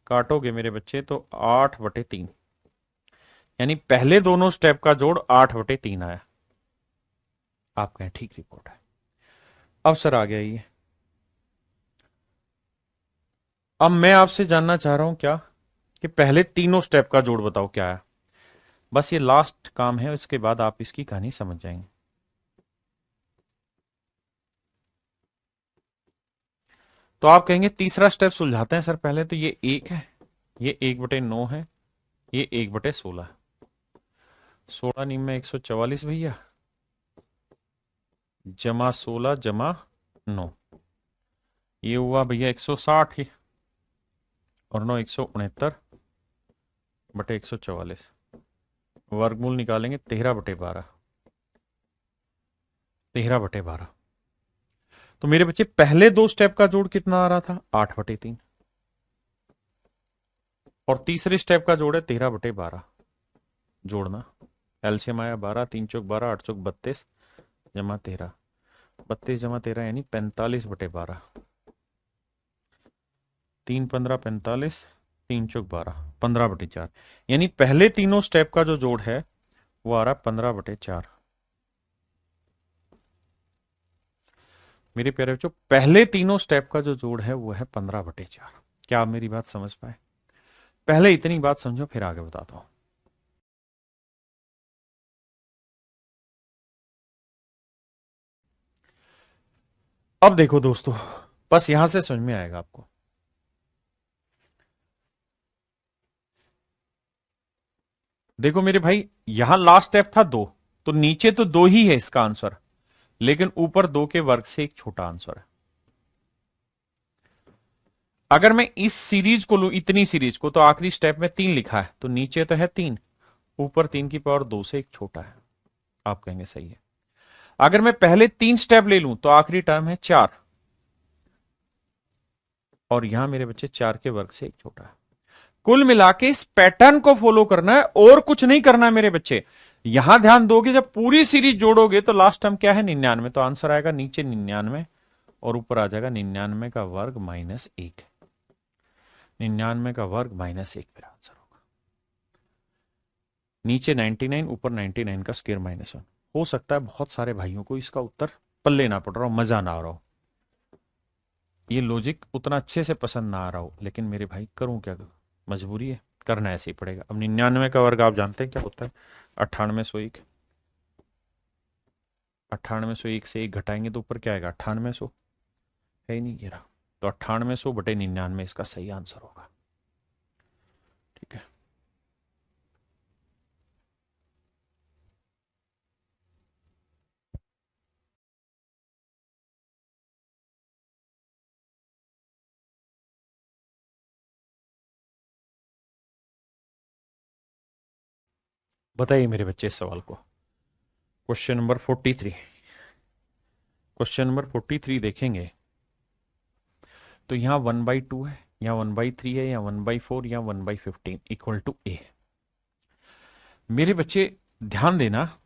काटोगे मेरे बच्चे तो 8/3, यानी पहले दोनों स्टेप का जोड़ 8/3 आया। आप कहें ठीक रिपोर्ट है। अब सर आ गया ये। अब मैं आपसे जानना चाह रहा हूं क्या, कि पहले तीनों स्टेप का जोड़ बताओ क्या है। बस ये लास्ट काम है, इसके बाद आप इसकी कहानी समझ जाएंगे। तो आप कहेंगे तीसरा स्टेप सुलझाते हैं सर। पहले तो ये 1 है, ये 1/9 है, ये 1/16 है। 16 नीम में 144 भैया, जमा 16 जमा 9, ये हुआ भैया 160 ही, और 9 169/144। वर्गमूल निकालेंगे 13/12, 13/12। तो मेरे बच्चे पहले दो स्टेप का जोड़ कितना आ रहा था, 8/3, और तीसरे स्टेप का जोड़ है 13/12। जोड़ना, एलसीएम आया 12, 3 × 4 = 12, 8 × 4 = 32, जमा 13, 32 जमा 13 यानी 45/12। 3 × 15 = 45, 3 × 12 = 15/4, यानी पहले तीनों स्टेप का जो जोड़ है वो आ रहा है 15/4। मेरे प्यारे बच्चों, पहले तीनों स्टेप का जो जोड़ है वो है 15/4। क्या आप मेरी बात समझ पाए? पहले इतनी बात समझो, फिर आगे बताता हूं। अब देखो दोस्तों, बस यहां से समझ में आएगा आपको। देखो मेरे भाई, यहां लास्ट स्टेप था 2, तो नीचे तो 2 ही है इसका आंसर, लेकिन ऊपर 2 के वर्ग से एक छोटा आंसर है। अगर मैं इस सीरीज को लूं, इतनी सीरीज को, तो आखिरी स्टेप में 3 लिखा है, तो नीचे तो है 3, ऊपर 3 की पावर 2 से एक छोटा है। आप कहेंगे सही है। अगर मैं पहले 3 स्टेप ले लूं, तो आखिरी टर्म है 4, और यहां मेरे बच्चे 4 के वर्ग से एक छोटा है। कुल मिला के इस पैटर्न को फॉलो करना है, और कुछ नहीं करना है मेरे बच्चे। यहां ध्यान दोगे, जब पूरी सीरीज जोड़ोगे तो लास्ट टर्म क्या है, 99, तो आंसर आएगा नीचे 99 और ऊपर आ जाएगा 99 का वर्ग माइनस 1। 99 का वर्ग माइनस 1 मेरा आंसर होगा। नीचे 99, ऊपर 99 का स्क्वायर माइनस 1। हो सकता है बहुत सारे भाइयों को इसका उत्तर पल्ले ना पड़ रहा हो, मजा ना आ रहा हो, ये लॉजिक उतना अच्छे से पसंद ना आ रहा हो, लेकिन मेरे भाई करूं क्या, मजबूरी है, करना ऐसे ही पड़ेगा। अब 99 का वर्ग आप जानते हैं क्या होता है, 9801। 9801 से 1 घटाएंगे तो ऊपर क्या आएगा, 9800, है ही नहीं ये रहा। तो 9800/99 इसका सही आंसर होगा। ठीक है, बताइए मेरे बच्चे इस सवाल को। क्वेश्चन नंबर 43, क्वेश्चन नंबर 43 देखेंगे तो यहां 1/2 है, यहाँ 1/3 है, यहाँ 1/4, यहाँ 1/15 इक्वल टू ए। मेरे बच्चे ध्यान देना,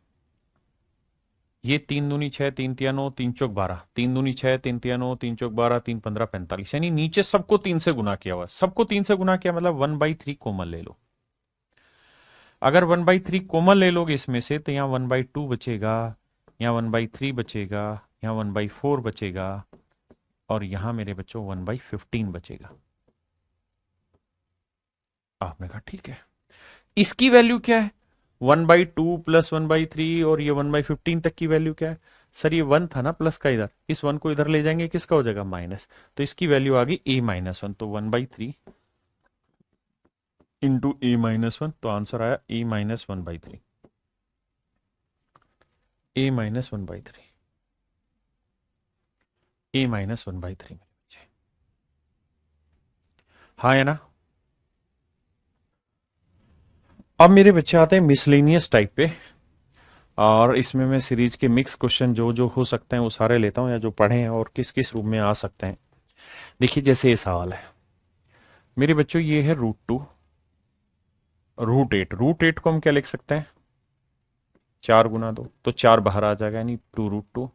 ये 3 दूनी 6, 3 तिया 9, 3 चौक 12, 3 दूनी 6, 3 तिया 9, 3 चौक 12, 3 15 45, यानी नीचे सबको 3 से गुना किया हुआ, सबको 3 से गुना किया, मतलब 1/3 कॉमन ले लो। अगर 1/3 कॉमन ले लोगे इसमें से, तो यहाँ 1/2 बचेगा, यहाँ 1/3 बचेगा, यहाँ 1/4 बचेगा, और यहां मेरे बच्चों 1/15 बचेगा। आपने कहा ठीक है, इसकी वैल्यू क्या है, 1/2 प्लस 1/3, और ये 1/15 तक की वैल्यू क्या है। सर ये 1 था ना प्लस का, इधर इस 1 को इधर ले जाएंगे, किसका हो जाएगा, माइनस, तो इसकी वैल्यू आ गई a-1, तो 1/3 इंटू a-1, तो आंसर आया a-1/3, a-1/3, a-1/3। हाँ है ना। अब मेरे बच्चे आते हैं मिसलेनियस टाइप पे, और इसमें मैं सीरीज के मिक्स क्वेश्चन जो जो हो सकते हैं वो सारे लेता हूं, या जो पढ़े हैं और किस किस रूप में आ सकते हैं। देखिए जैसे ये सवाल है मेरे बच्चों, ये है √2, रूट एट को हम क्या लिख सकते हैं, 4 गुना 2, तो 4 बाहर आ जाएगा यानी 2√2।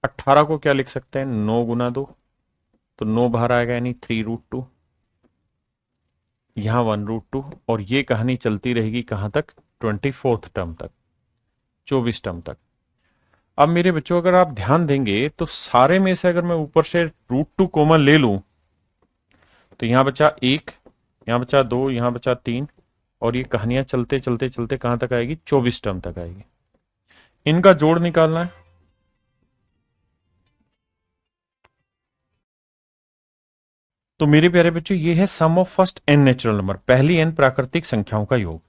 18 को क्या लिख सकते हैं, 9 गुना 2, तो 9 बाहर आएगा यानी 3√2। यहां 1√2, और ये कहानी चलती रहेगी कहां तक, 24th टर्म तक, 24 टर्म तक। अब मेरे बच्चों अगर आप ध्यान देंगे तो सारे में से अगर मैं ऊपर से √2 कॉमन ले लूं तो यहां बचा 1, यहां बचा 2, यहां बचा 3, और ये कहानियां चलते चलते चलते कहां तक आएगी, 24 टर्म तक आएगी। इनका जोड़ निकालना है। तो मेरे प्यारे बच्चों ये है sum of first n natural number, पहली एन प्राकृतिक संख्याओं का योग।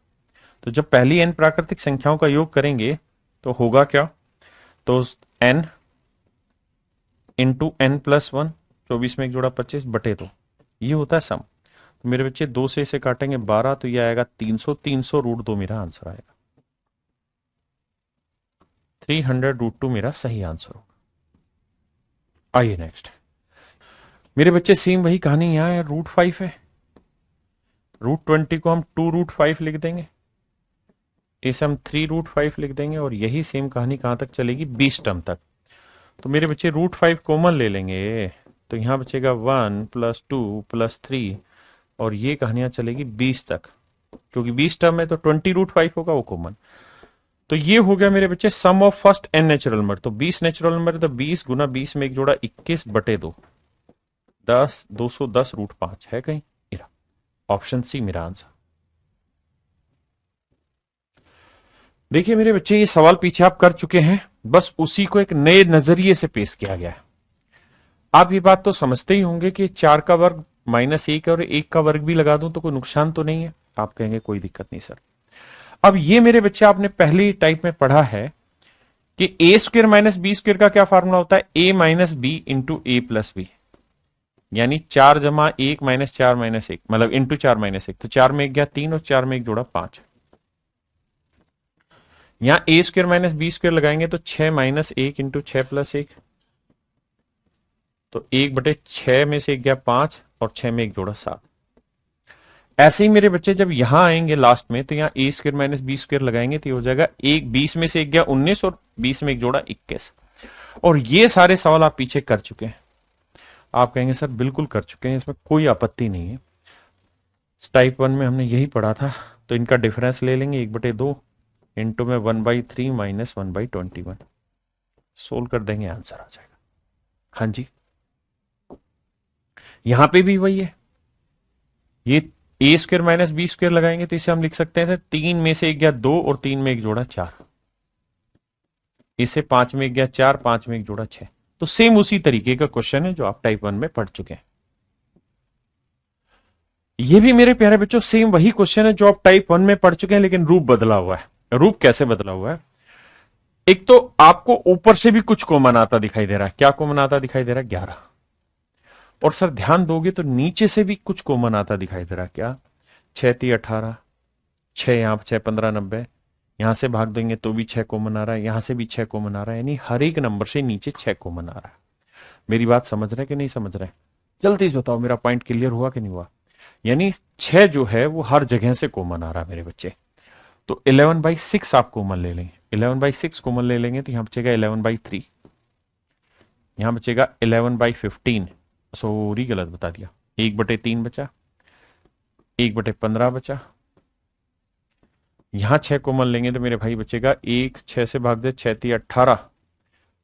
तो जब पहली एन प्राकृतिक संख्याओं का योग करेंगे तो होगा क्या, तो N into N plus one, 24 में एक जोड़ा 25/2, ये होता है सम। तो मेरे बच्चे 2 से इसे काटेंगे 12, तो ये आएगा 300, 300√2 मेरा आंसर आएगा, 300√2 मेरा सही आंसर होगा। आइए नेक्स्ट। मेरे बच्चे सेम वही कहानी यहां है, √5 है, √20 को हम 2√5 लिख देंगे, इसे हम 3√5 लिख देंगे, और यही सेम कहानी कहां तक चलेगी, 20 टर्म तक। तो मेरे बच्चे √5 कॉमन ले लेंगे, तो यहां बचेगा 1 + 2 + 3, और ये कहानियां चलेगी 20 तक, क्योंकि 20 टर्म है तो 20√5 होगा वो कॉमन। तो ये हो गया मेरे बच्चे sum of first n natural number. तो 20 नेचुरल नंबर है, तो 20 गुना 20 में एक जोड़ा 21/2, 10, 210√5 है कहीं, ऑप्शन सी मेरा आंसर। देखिए मेरे बच्चे ये सवाल पीछे आप कर चुके हैं, बस उसी को एक नए नजरिए से पेश किया गया है। आप ये बात तो समझते ही होंगे कि 4 का वर्ग -1 और 1 का वर्ग भी लगा दूं तो कोई नुकसान तो नहीं है। आप कहेंगे कोई दिक्कत नहीं सर। अब ये मेरे बच्चे आपने पहली टाइप में पढ़ा है कि a² - b² का क्या फार्मूला होता है, a-b × a+b, यानी 4 + 1 - 4 - 1, मतलब इंटू 4 - 1, तो 4 में 1 गया 3, और 4 में 1 जोड़ा 5। यहां a² - b² लगाएंगे तो 6 - 1 × 6 + 1, तो 1/6 में से 1 गया 5, और 6 में 1 जोड़ा 7। ऐसे ही मेरे बच्चे जब यहां आएंगे लास्ट में, तो यहाँ a² - b² लगाएंगे तो ये हो जाएगा 20 में से 1 गया 19, और 20 में 1 जोड़ा 21। और ये सारे सवाल आप पीछे कर चुके हैं। आप कहेंगे सर बिल्कुल कर चुके हैं, इसमें कोई आपत्ति नहीं है, टाइप 1 में हमने यही पढ़ा था। तो इनका डिफरेंस ले लेंगे 1/2 इंटू में 1/3 - 1/21, सोल्व कर देंगे आंसर आ जाएगा। हाँ जी, यहां पे भी वही है, ये a² - b² लगाएंगे तो इसे हम लिख सकते हैं 3 में से 1 गया 2, और 3 में 1 जोड़ा 4, इसे 5 में 1 गया 4, 5 में 1 जोड़ा 6। तो सेम उसी तरीके का क्वेश्चन है जो आप टाइप 1 में पढ़ चुके हैं। ये भी मेरे प्यारे बच्चों सेम वही क्वेश्चन है जो आप टाइप 1 में पढ़ चुके हैं, लेकिन रूप बदला हुआ है। रूप कैसे बदला हुआ है, एक तो आपको ऊपर से भी कुछ कॉमन आता दिखाई दे रहा है। क्या कॉमन आता दिखाई दे रहा है, 11। और सर ध्यान दोगे तो नीचे से भी कुछ कॉमन आता दिखाई दे रहा है, क्या, 6×3 = 18, 6 यहां 6×15 = 90, यहां से भाग देंगे तो भी 6 कॉमन आ रहा है, यहां से भी 6 कॉमन आ रहा है, यानी हर एक नंबर से नीचे 6 कॉमन आ रहा है। मेरी बात समझ रहे कि नहीं समझ रहे, जल्दी से बताओ, मेरा पॉइंट क्लियर हुआ कि नहीं हुआ। यानी 6 जो है वो हर जगह से कॉमन आ रहा है मेरे बच्चे। तो 11/6 आप कॉमन ले लेंगे, 11/6 कॉमन ले लेंगे तो यहां बचेगा 11/3, यहां बचेगा 11/15, सॉरी गलत बता दिया, 1/3 बचा, 1/15 बचा। यहां 6 कॉमन लेंगे तो मेरे भाई बचेगा 1, 6 से भाग दे, 6×3 = 18,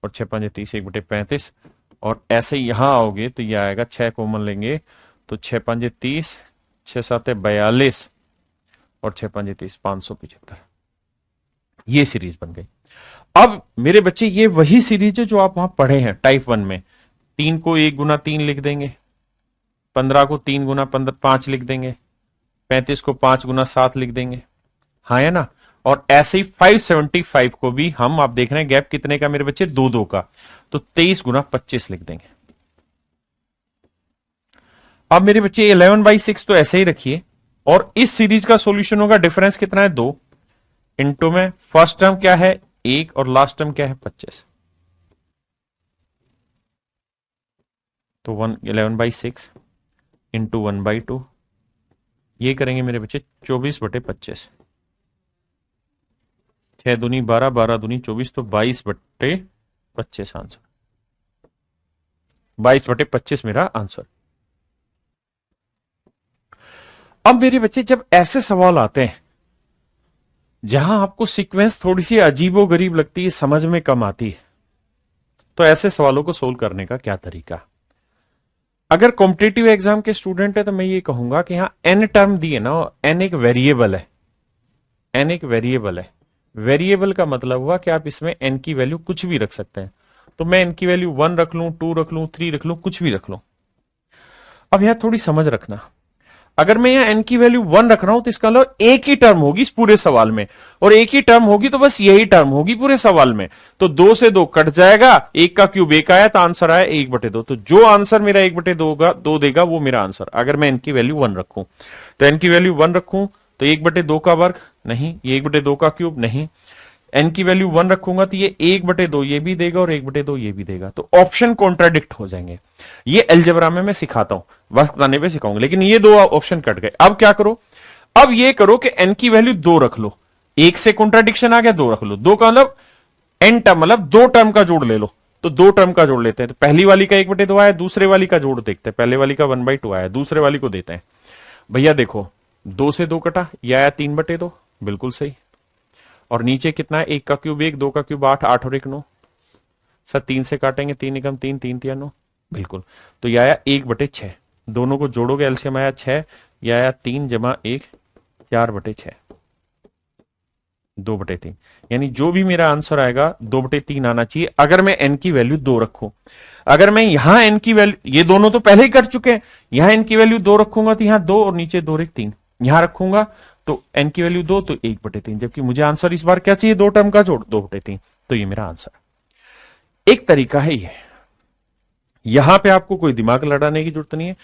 और 6×5 = 30, 1/35। और ऐसे ही यहां आओगे तो ये आएगा, 6 कॉमन लेंगे तो 6×5 = 30, 6×7 = 42, और 6×5 = 30, 575। ये सीरीज बन गई। अब मेरे बच्चे ये वही सीरीज है जो आप वहां पढ़े हैं टाइप 1 में। 3 को 1 × 3 लिख देंगे, 15 को 3 × 5 लिख देंगे, 35 को 5 × 7 लिख देंगे, हाँ है ना। और ऐसे ही 575 को भी हम, आप देख रहे हैं गैप कितने का मेरे बच्चे, 2 का, तो 23 × 25 लिख देंगे। अब मेरे बच्चे 11/6 तो ऐसे ही रखिए, और इस सीरीज का सॉल्यूशन होगा, डिफरेंस कितना है, 2, इंटू में फर्स्ट टर्म क्या है 1, और लास्ट टर्म क्या है 25, तो 11/6 इंटू 1/2, ये करेंगे मेरे बच्चे 24/25, 6 दूनी 12, 12 दूनी 24, तो 22/25 आंसर। 22/25 मेरा आंसर। अब मेरे बच्चे जब ऐसे सवाल आते हैं जहां आपको सीक्वेंस थोड़ी सी अजीबो गरीब लगती है, समझ में कम आती है, तो ऐसे सवालों को सोल्व करने का क्या तरीका। अगर कॉम्पिटेटिव एग्जाम के स्टूडेंट है तो मैं ये कहूंगा कि यहां एन टर्म दिए ना, एन एक वेरिएबल है, एन एक वेरिएबल है। वेरिएबल का मतलब हुआ कि आप इसमें एन की वैल्यू कुछ भी रख सकते हैं। तो मैं एन की वैल्यू 1 रख लूं, 2 रख लूं, 3 रख लूं, कुछ भी रख लूं। अब यहां थोड़ी समझ रखना, अगर मैं यहां एन की वैल्यू 1 रख रहा हूं तो इसका मतलब एक ही टर्म होगी इस पूरे सवाल में, और एक ही टर्म होगी तो बस यही टर्म होगी पूरे सवाल में। तो 2 से 2 कट जाएगा, 1 का क्यूब 1 आया तो आंसर आया 1/2। तो जो आंसर मेरा 1/2 2 देगा वो मेरा आंसर। अगर मैं एन की वैल्यू 1 रखूं तो एन की वैल्यू 1 रखूं तो 1/2 का वर्ग नहीं, ये 1/2 का क्यूब नहीं। एन की वैल्यू 1 रखूंगा तो ये 1/2 ये भी देगा और 1/2 ये भी देगा, तो ऑप्शन कॉन्ट्राडिक्ट हो जाएंगे। ये अलजेब्रा में मैं सिखाता हूं, वक्त आने पे सिखाऊंगा, लेकिन ये दो ऑप्शन कट गए। अब क्या करो, अब ये करो कि एन की वैल्यू 2 रख लो, एक से कॉन्ट्राडिक्शन आ गया, 2 रख लो। 2 का मतलब एन टर्म, मतलब 2 टर्म का जोड़ ले लो, तो 2 टर्म का जोड़ लेते हैं। तो पहली वाली का 1/2 आया, दूसरे वाली का जोड़ देखते हैं, पहले वाली का 1/2 आया, दूसरे वाली को देते हैं। भैया देखो 2 से 2 कटा, यह आया 3/2, बिल्कुल सही। और नीचे कितना है, 1 का क्यूब 1, 2 का क्यूब 8, 8 और 1 9। सर 3 से काटेंगे, 3 एकम 3, 3 तिया 9, बिल्कुल। तो यह आया 1/6, दोनों को जोड़ोगे एलसीएम आया 6, यह आया 3 जमा 1, 4/6, 2/3। यानी जो भी मेरा आंसर आएगा 2/3 आना चाहिए, अगर मैं एन की वैल्यू 2 रखूं। अगर मैं यहां एन की वैल्यू, ये दोनों तो पहले ही कर चुके हैं, यहां एन की वैल्यू 2 रखूंगा तो यहां 2 और नीचे 2 और 1 3, यहां रखूंगा तो एन की वैल्यू 2 तो 1/3, जबकि मुझे आंसर इस बार क्या चाहिए, 2 टर्म का जोड़, 2/3। तो ये मेरा आंसर। एक तरीका है ये, यहां पे आपको कोई दिमाग लड़ाने की जरूरत नहीं है,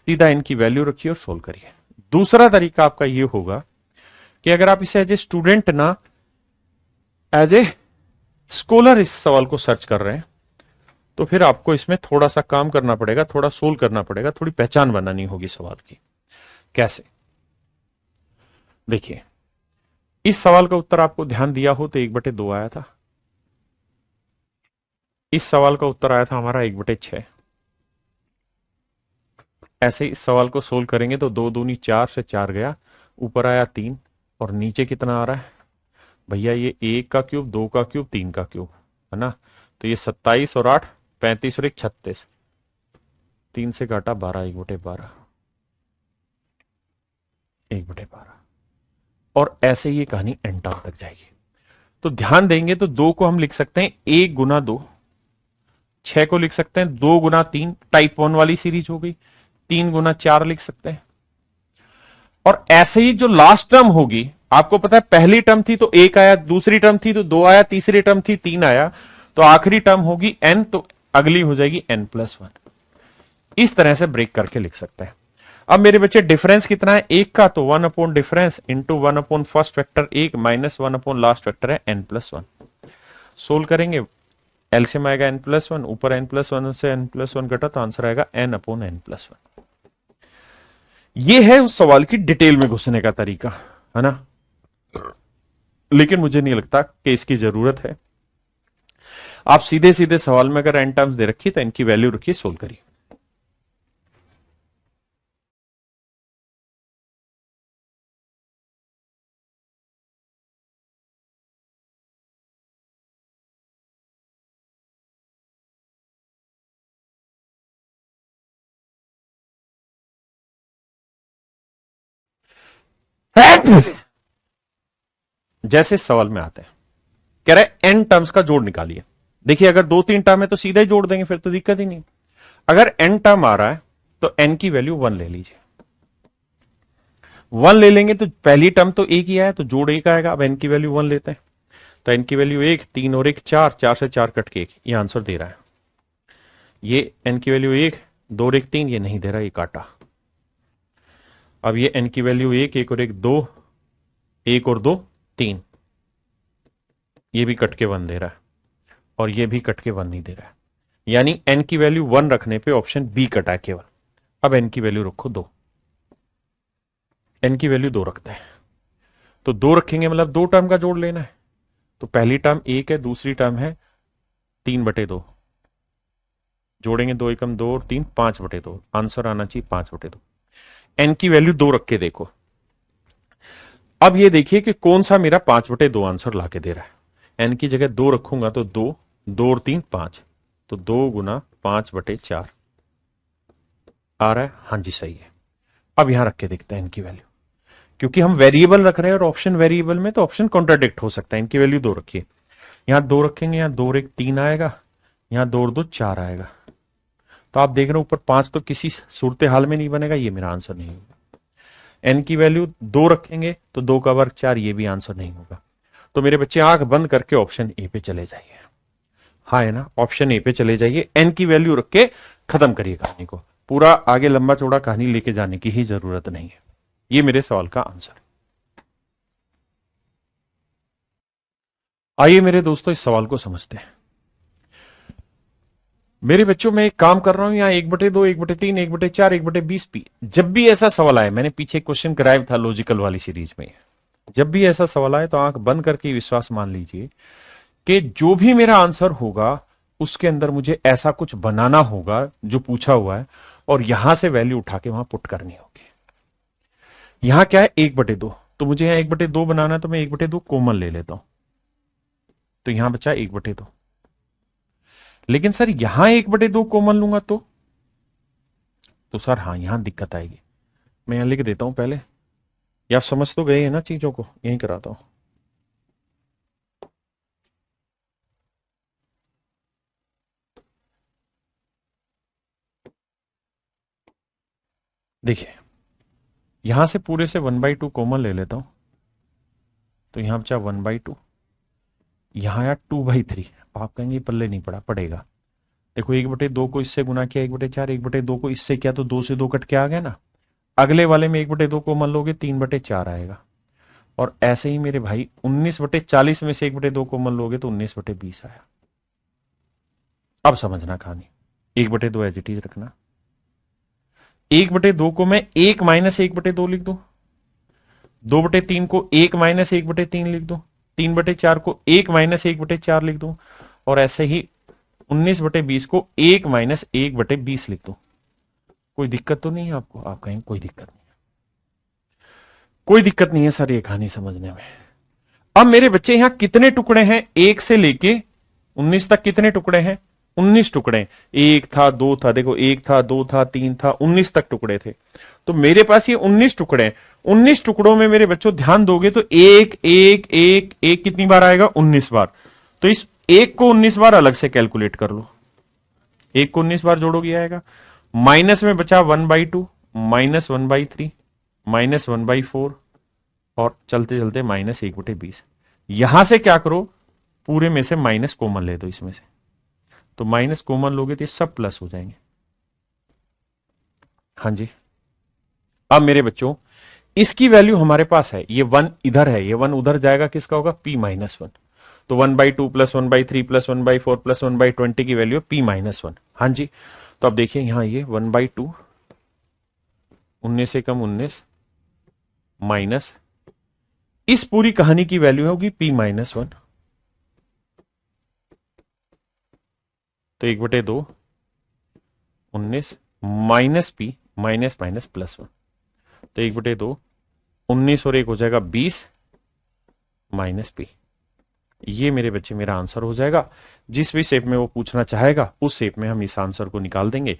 सीधा इनकी वैल्यू रखिए और सोल्व करिए। दूसरा तरीका आपका ये होगा कि अगर आप इसे एज ए स्टूडेंट ना, एज ए स्कॉलर इस सवाल को सर्च कर रहे हैं, तो फिर आपको इसमें थोड़ा सा काम करना पड़ेगा, थोड़ा सोल्व करना पड़ेगा, थोड़ी पहचान बनानी होगी सवाल की। कैसे, देखिए इस सवाल का उत्तर आपको ध्यान दिया हो तो 1/2 आया था, इस सवाल का उत्तर आया था हमारा 1/6। ऐसे इस सवाल को सोल्व करेंगे तो 2 दूनी 4 से 4 गया, ऊपर आया 3, और नीचे कितना आ रहा है भैया, ये 1 का क्यूब, 2 का क्यूब, 3 का क्यूब, है ना। तो ये 27 और 8 35 और 1 36, 3 से काटा 12, 1/12, 1/12। और ऐसे ये कहानी एंड टाइम तक जाएगी। तो ध्यान देंगे तो 2 को हम लिख सकते हैं 1 गुना 2, 6 को लिख सकते हैं 2 गुना 3, टाइप 1 वाली सीरीज हो गई। 3 गुना 4 लिख सकते हैं। और ऐसे ही जो लास्ट टर्म होगी, आपको पता है पहली टर्म थी तो 1 आया, दूसरी टर्म थी तो 2 आया, तीसरी टर्म थी 3 आया, तो आखिरी टर्म होगी n, तो अगली हो जाएगी n+1। इस तरह से ब्रेक करके लिख सकते हैं। अब मेरे बच्चे डिफरेंस कितना है, 1 का, तो 1 upon difference into 1 upon first factor 1 minus 1 upon last factor है n+1। सोल्व करेंगे, एलसीएम आएगा n+1, ऊपर n+1 से n+1 घटा तो आंसर आएगा n अपॉन n+1। ये है उस सवाल की डिटेल में घुसने का तरीका, है ना। लेकिन मुझे नहीं लगता कि इसकी जरूरत है। आप सीधे सीधे सवाल में अगर एन टर्म्स दे रखी तो इनकी वैल्यू रखिए, सोल्व करिए। जैसे इस सवाल में आते हैं, कह रहे एन टर्म्स का जोड़ निकालिए। देखिए अगर 2-3 टर्म है तो सीधा ही जोड़ देंगे, फिर तो दिक्कत ही नहीं। अगर एन टर्म आ रहा है तो एन की वैल्यू 1 ले लीजिए। 1 ले लेंगे तो पहली टर्म तो 1 ही आया, तो जोड़ 1 आएगा। अब एन की वैल्यू 1 लेते हैं, तो एन की वैल्यू 1, 3 और 1 4, 4 से 4 कट के 1, ये आंसर दे रहा है। ये एन की वैल्यू 1, 2 और 1 3, ये नहीं दे रहा, ये काटा। अब ये एन की वैल्यू 1, 1 और 1 2, 1 और 2 3, ये भी कट के 1 दे रहा है, और ये भी कट के 1 नहीं दे रहा है। यानी एन की वैल्यू 1 रखने पे ऑप्शन बी कटा है केवल। अब एन की वैल्यू रखो 2। एन की वैल्यू 2 रखते हैं, तो 2 रखेंगे मतलब 2 टर्म का जोड़ लेना है। तो पहली टर्म 1 है, दूसरी टर्म है 3/2, जोड़ेंगे 2 एकम 2 और 3, 5/2। आंसर आना चाहिए 5/2। एन की वैल्यू 2 रख के देखो। अब ये देखिए कि कौन सा मेरा 5/2 आंसर लाके दे रहा है। एन की जगह 2 रखूंगा तो 2, 2 और 3 5, तो 2 गुना 5/4 आ रहा है। हाँ जी सही है। अब यहां रख के देखते हैं एन की वैल्यू, क्योंकि हम वेरिएबल रख रहे हैं और ऑप्शन वेरिएबल में तो ऑप्शन कॉन्ट्राडिक्ट हो सकता है। इनकी वैल्यू 2 रखिए, यहां 2 रखेंगे, यहां 2 और 1 3 आएगा, यहां 2 और 2 4 आएगा। तो आप देख रहे हो ऊपर 5 तो किसी सूरत हाल में नहीं बनेगा, ये मेरा आंसर नहीं होगा। एन की वैल्यू 2 रखेंगे तो 2 का वर्ग 4, ये भी आंसर नहीं होगा। तो मेरे बच्चे आंख बंद करके ऑप्शन ए पे चले जाइए। हाँ है ना, ऑप्शन ए पे चले जाइए, एन की वैल्यू रख के खत्म करिए कहानी को। पूरा आगे लंबा चौड़ा कहानी लेके जाने की ही जरूरत नहीं है। ये मेरे सवाल का आंसर। आइए मेरे दोस्तों इस सवाल को समझते हैं। मेरे बच्चों में एक काम कर रहा हूं, यहां 1/2, 1/3, 1/4, 1/20 पी। जब भी ऐसा सवाल आए, मैंने पीछे क्वेश्चन कराया था लॉजिकल वाली सीरीज में, जब भी ऐसा सवाल आए तो आंख बंद करके विश्वास मान लीजिए कि जो भी मेरा आंसर होगा उसके अंदर मुझे ऐसा कुछ बनाना होगा जो पूछा हुआ है, और यहां से वैल्यू उठा के वहां पुट करनी होगी। यहां क्या है 1/2, तो मुझे यहां 1/2 बनाना है, तो मैं 1/2 कॉमन ले लेता हूं, तो यहां बचा 1/2। लेकिन सर यहां 1/2 कॉमन लूंगा तो सर हाँ यहां दिक्कत आएगी। मैं यहां लिख देता हूं पहले, या आप समझ तो गए हैं ना चीजों को, यहीं कराता हूं। देखिए यहां से पूरे से 1/2 कॉमन ले लेता हूं, तो यहां बचा 1/2, यहां आया 2/3। आप कहेंगे पल्ले नहीं पड़ा, पड़ेगा। देखो 1/2 को इससे गुना किया 1/4, 1/2 को इससे किया तो 2 से 2 कट के आ गया ना। अगले वाले में 1/2 कॉमन लोगे 3/4 आएगा। और ऐसे ही मेरे भाई 19/40 में से 1/2 कॉमन लोगे तो 19/20 आया। अब समझना कहानी, 1/2 एज इट इज रखना। 1/2 को मैं 1 माइनस 1/2 लिख दूं, 2/3 को 1 माइनस 1/3 लिख दूं, 3/4 को 1 माइनस 1/4 लिख दूं, और ऐसे ही 19/20 को 1 माइनस 1/20 लिख दूं। कोई दिक्कत तो नहीं है आपको? आप कहेंगे कोई दिक्कत नहीं है, कोई दिक्कत नहीं है सर ये कहानी समझने में। अब मेरे बच्चे यहां कितने टुकड़े हैं 1 से लेके 19 तक? कितने टुकड़े हैं? 19 टुकड़े। 1 था, 2 था, देखो 1 था, 2 था, 3 था, 19 तक टुकड़े थे। तो मेरे पास ये 19 टुकड़े हैं। 19 टुकड़ों में मेरे बच्चों ध्यान दोगे तो एक एक एक एक कितनी बार आएगा? 19 बार। तो इस एक को 19 बार अलग से कैलकुलेट कर लो, एक को 19 बार जोड़ोगे आएगा। माइनस में बचा 1/2, -1/3, -1/4, और चलते चलते -1/20। यहां से क्या करो, पूरे में से माइनस कॉमन ले दो इसमें से, तो माइनस कॉमन लोगे तो ये सब प्लस हो जाएंगे। हाँ जी। अब मेरे बच्चों इसकी वैल्यू हमारे पास है, ये 1 इधर है, ये 1 उधर जाएगा, किसका होगा? p-1। तो 1/2 प्लस 1/3 प्लस 1/4 प्लस 1/20 की वैल्यू p-1। हाँ जी। तो अब देखिए यहां ये 1/2, 19 से कम 19, माइनस इस पूरी कहानी की वैल्यू होगी p-1। तो 1/2 19 minus P, minus minus plus 1, तो 1/2 19 और 1 हो जाएगा 20 माइनस पी। ये मेरे बच्चे मेरा आंसर हो जाएगा। जिस भी शेप में वो पूछना चाहेगा उस शेप में हम इस आंसर को निकाल देंगे।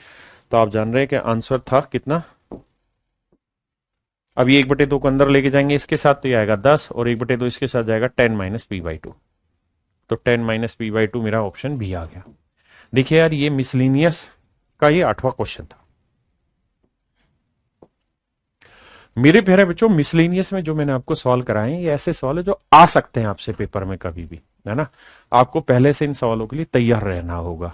तो आप जान रहे हैं कि आंसर था कितना? अब ये 1/2 को अंदर लेके जाएंगे इसके साथ, तो ये आएगा 10, और 1/2 इसके साथ जाएगा 10 माइनस p/2। तो 10 माइनस p/2 मेरा ऑप्शन भी आ गया। देखिए यार ये मिसलिनियस का ये 8वां क्वेश्चन था। मेरे प्यारे बच्चों मिसलेनियस में जो मैंने आपको सवाल कराए हैं ये ऐसे सवाल है जो आ सकते हैं आपसे पेपर में कभी भी, है ना। आपको पहले से इन सवालों के लिए तैयार रहना होगा।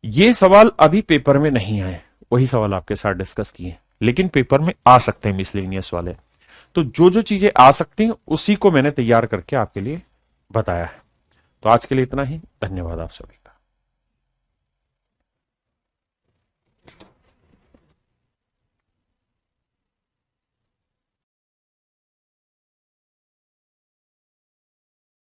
ये सवाल अभी पेपर में नहीं आए, वही सवाल आपके साथ डिस्कस किए, लेकिन पेपर में आ सकते हैं मिसलेनियस वाले। तो जो जो चीजें आ सकती हैं उसी को मैंने तैयार करके आपके लिए बताया है। तो आज के लिए इतना ही, धन्यवाद आप सभी।